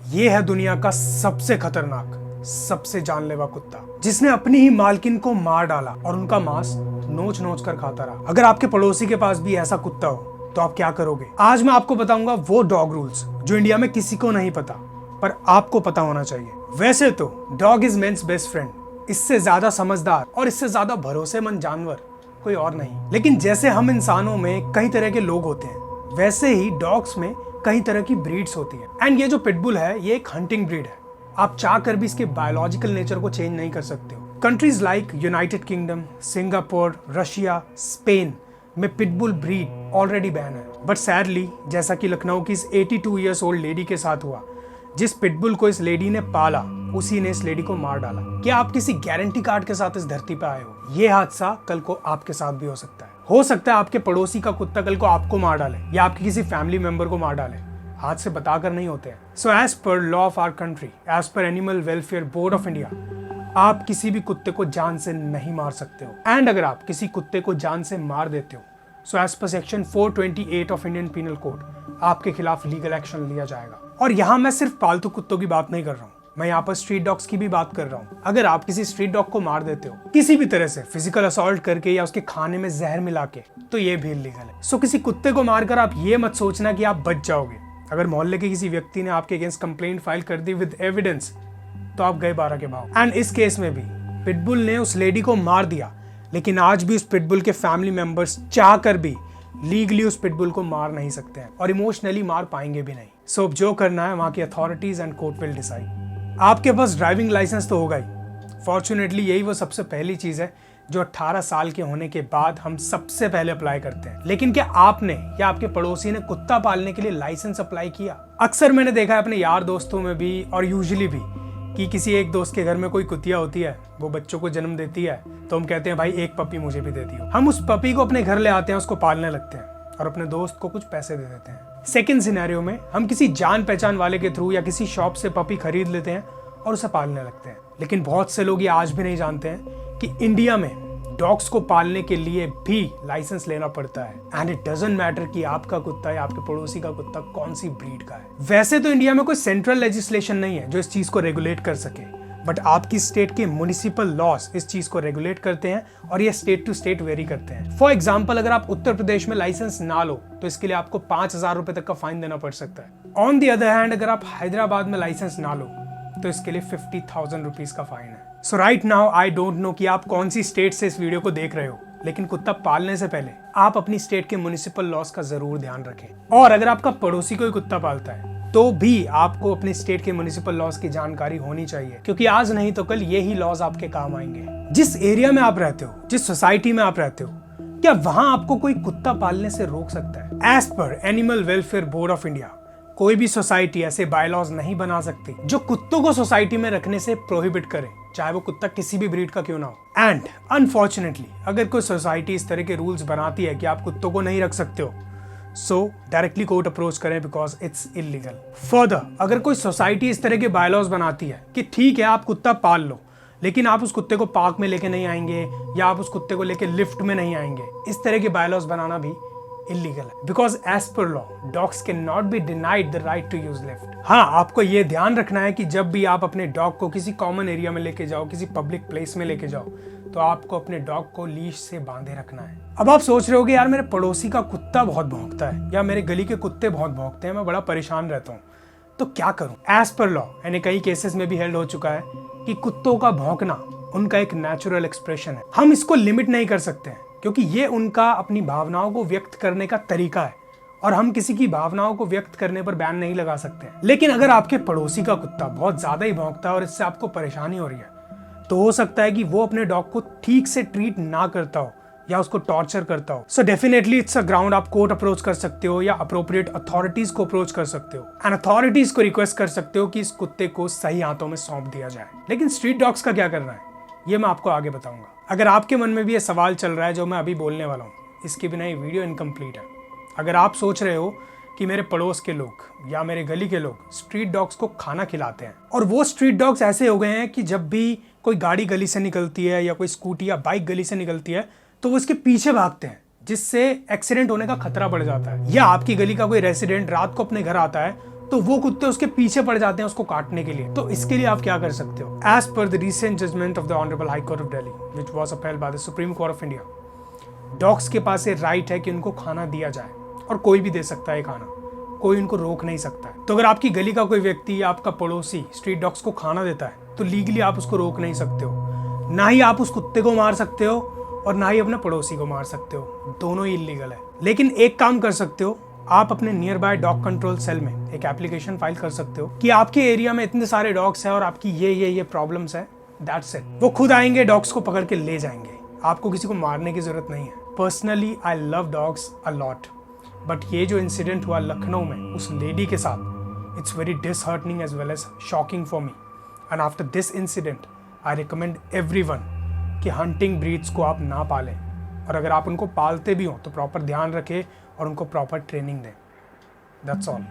ये है दुनिया का सबसे खतरनाक, सबसे जानलेवा कुत्ता, जिसने अपनी ही मालकिन को मार डाला और उनका मांस नोच नोच कर खाता रहा। अगर आपके पड़ोसी के पास भी ऐसा कुत्ता हो तो आप क्या करोगे? आज मैं आपको बताऊंगा वो डॉग रूल्स जो इंडिया में किसी को नहीं पता, पर आपको पता होना चाहिए। वैसे तो dog is men's best friend, इससे ज्यादा समझदार और इससे ज्यादा भरोसेमंद जानवर कोई और नहीं। लेकिन जैसे हम इंसानों में कई तरह के लोग होते हैं, वैसे ही डॉग्स में कई तरह की ब्रीड्स होती है। एंड ये जो पिटबुल है, ये एक हंटिंग ब्रीड है। आप चाह कर भी इसके बायोलॉजिकल नेचर को चेंज नहीं कर सकते हो। Countries like United kingdom, Singapore, Russia, Spain में पिटबुल ब्रीड ऑलरेडी बैन है। बट सैडली, जैसा कि लखनऊ की इस 82 ईयर्स ओल्ड लेडी के साथ हुआ, जिस पिटबुल को इस लेडी ने पाला, उसी ने इस लेडी को मार डाला। क्या आप किसी गारंटी कार्ड के साथ इस धरती पे आए हो? ये हादसा कल को आपके साथ भी हो सकता है। हो सकता है आपके पड़ोसी का कुत्ता कल को आपको मार डाले या आपके किसी फैमिली मेंबर को मार डाले। हाथ से बताकर नहीं होते हैं। So as per law of our country, as per animal welfare board of India, आप किसी भी कुत्ते को जान से नहीं मार सकते हो। एंड अगर आप किसी कुत्ते को जान से मार देते हो, so as per section 428 of Indian penal code, आपके खिलाफ लीगल एक्शन लिया जाएगा। और यहाँ मैं सिर्फ पालतू कुत्तों की बात नहीं कर रहा हूँ, मैं यहाँ पर स्ट्रीट डॉग्स की भी बात कर रहा हूँ। अगर आप किसी स्ट्रीट डॉग को मार देते हो किसी भी तरह से, फिजिकल असॉल्ट करके या उसके खाने में जहर मिला के, तो ये भी इल्लीगल है। सो किसी कुत्ते को मारकर आप ये मत सोचना कि आप बच जाओगे। अगर मोहल्ले के किसी व्यक्ति ने आपके अगेंस्ट कंप्लेंट फाइल कर दी विद एविडेंस, तो आप गए 12 के भाव। एंड इस केस में भी पिटबुल ने उस लेडी को मार दिया, लेकिन आज भी उस पिटबुल के फैमिली मेंबर्स चाह कर भी लीगली उस पिटबुल को मार नहीं सकते हैं और इमोशनली मार पाएंगे भी नहीं। सो अब जो करना है वहां की authorities and court will decide. आपके पास ड्राइविंग लाइसेंस तो होगा ही। फॉर्चुनेटली यही वो सबसे पहली चीज है जो 18 साल के होने के बाद हम सबसे पहले अप्लाई करते हैं। लेकिन क्या आपने या आपके पड़ोसी ने कुत्ता पालने के लिए लाइसेंस अप्लाई किया? अक्सर मैंने देखा है अपने यार दोस्तों में भी और यूजुअली भी कि किसी एक दोस्त के घर में कोई कुतिया होती है, वो बच्चों को जन्म देती है, तो हम कहते हैं भाई एक पपी मुझे भी दे दियो। हम उस पपी को अपने घर ले आते हैं, उसको पालने लगते हैं और अपने दोस्त को कुछ पैसे दे देते हैं। सेकंड सिनेरियो में हम किसी जान पहचान वाले के थ्रू या किसी शॉप से पपी खरीद लेते हैं और उसे पालने लगते हैं। लेकिन बहुत से लोग ये आज भी नहीं जानते हैं कि इंडिया में डॉग्स को पालने के लिए भी लाइसेंस लेना पड़ता है। एंड इट डजंट मैटर कि आपका कुत्ता या आपके पड़ोसी का कुत्ता कौन सी ब्रीड का है। वैसे तो इंडिया में कोई सेंट्रल लेजिस्लेशन नहीं है जो इस चीज को रेगुलेट कर सके, बट आपकी स्टेट के म्युनिसिपल लॉज इस चीज को रेगुलेट करते हैं और ये स्टेट टू स्टेट वेरी करते हैं। फॉर एग्जाम्पल, अगर आप उत्तर प्रदेश में लाइसेंस ना लो तो इसके लिए आपको 5,000 रुपए तक का फाइन देना पड़ सकता है। ऑन दी अदर हैंड, अगर आप हैदराबाद में लाइसेंस ना लो तो इसके लिए 50,000 रुपीज का फाइन है। So right now I don't know कि आप कौन सी स्टेट से इस वीडियो को देख रहे हो, लेकिन कुत्ता पालने से पहले आप अपनी स्टेट के म्युनिसिपल लॉज का जरूर ध्यान रखें। और अगर आपका पड़ोसी कोई कुत्ता पालता है तो भी आपको अपने स्टेट के म्युनिसिपल लॉज की जानकारी होनी चाहिए, क्योंकि आज नहीं तो कल यही लॉज आपके काम आएंगे। जिस एरिया में आप रहते हो, जिस सोसाइटी में आप रहते हो, क्या वहां आपको कोई कुत्ता पालने से रोक सकता है? As per animal welfare board of India, कोई भी सोसाइटी ऐसे बायलॉज नहीं बना सकती जो कुत्तों को सोसाइटी में रखने से प्रोहिबिट करे, चाहे वो कुत्ता किसी भी ब्रीड का क्यों ना हो। एंड अनफॉर्चुनेटली अगर कोई सोसाइटी इस तरह के रूल्स बनाती है कि आप कुत्तों को नहीं रख सकते हो, सो डायरेक्टली कोर्ट अप्रोच करें बिकॉज इट्स इलीगल। फर्दर, अगर कोई सोसाइटी इस तरह के बायलॉज बनाती है कि ठीक है आप कुत्ता पाल लो, लेकिन आप उस कुत्ते को पार्क में लेके नहीं आएंगे या आप उस कुत्ते को लेके लिफ्ट में नहीं आएंगे, इस तरह के बायलॉज बनाना भी इलीगल है। Because as per law dogs can not be denied the right to use lift. हाँ, आपको ये ध्यान रखना है कि जब भी आप अपने डॉग को किसी कॉमन एरिया में लेके जाओ, किसी पब्लिक प्लेस में लेके जाओ, तो आपको अपने डॉग को लीश से बांधे रखना है। अब आप सोच रहे होगे यार मेरे पड़ोसी का कुत्ता बहुत भौंकता है या मेरे गली के कुत्ते बहुत भौंकते हैं, मैं बड़ा परेशान रहता हूँ, तो क्या करूं? एज पर लॉ, यानी कई केसेस में भी हेल्ड हो चुका है कि कुत्तों का भौंकना उनका एक नेचुरल एक्सप्रेशन है। हम इसको लिमिट नहीं कर सकते हैं क्योंकि ये उनका अपनी भावनाओं को व्यक्त करने का तरीका है और हम किसी की भावनाओं को व्यक्त करने पर बैन नहीं लगा सकते। लेकिन अगर आपके पड़ोसी का कुत्ता बहुत ज्यादा ही भौंकता है और इससे आपको परेशानी हो रही है, तो हो सकता है कि वो अपने डॉग को ठीक से ट्रीट ना करता हो या उसको टॉर्चर करता हो। So definitely it's a ground, आप कोर्ट अप्रोच कर सकते हो या अप्रोप्रिएट अथॉरिटीज को अप्रोच कर सकते हो एंड अथॉरिटीज को रिक्वेस्ट कर सकते हो कि इस कुत्ते को सही हाथों में सौंप दिया जाए। लेकिन स्ट्रीट डॉग्स का क्या करना है, ये मैं आपको आगे बताऊंगा। अगर आपके मन में भी ये सवाल चल रहा है जो मैं अभी बोलने वाला हूँ, इसके बिना ये वीडियो इनकम्प्लीट है। अगर आप सोच रहे हो कि मेरे पड़ोस के लोग या मेरे गली के लोग स्ट्रीट डॉग्स को खाना खिलाते हैं और वो स्ट्रीट डॉग्स ऐसे हो गए हैं कि जब भी कोई गाड़ी गली से निकलती है या कोई स्कूटी या बाइक गली से निकलती है तो वो इसके पीछे भागते हैं, जिससे एक्सीडेंट होने का खतरा बढ़ जाता है। या आपकी गली का कोई रेसिडेंट रात को अपने घर आता है तो वो कुत्ते उसके पीछे पड़ जाते हैं उसको काटने के लिए। तो इसके लिए आप क्या कर सकते हो? As per the recent judgement of the honourable high court of Delhi which was upheld by the supreme court of India, dogs के पास ये राइट है कि उनको खाना दिया जाए, और कोई भी दे सकता है खाना, कोई उनको रोक नहीं सकता है। तो अगर आपकी गली का कोई व्यक्ति या आपका पड़ोसी स्ट्रीट डॉग्स को खाना देता है तो लीगली आप उसको रोक नहीं सकते हो। ना ही आप उस कुत्ते को मार सकते हो और ना ही अपने पड़ोसी को मार सकते हो, दोनों ही इलीगल है। लेकिन एक काम कर सकते हो, आप अपने nearby dog control cell में एक एप्लीकेशन फाइल कर सकते हो कि आपके एरिया में इतने सारे डॉग्स हैं और आपकी ये प्रॉब्लम्स है, दैट्स इट। वो खुद आएंगे, डॉग्स को पकड़ के ले जाएंगे, आपको किसी को मारने की जरूरत नहीं है। Personally I love dogs a lot, but ये जो इंसिडेंट हुआ लखनऊ में उस लेडी के साथ, it's very disheartening as well as shocking for me. And after this incident I recommend everyone कि हंटिंग ब्रीड्स को आप ना पालें, और अगर आप उनको पालते भी हो तो प्रॉपर ध्यान रखें और उनको प्रॉपर ट्रेनिंग दें। That's all.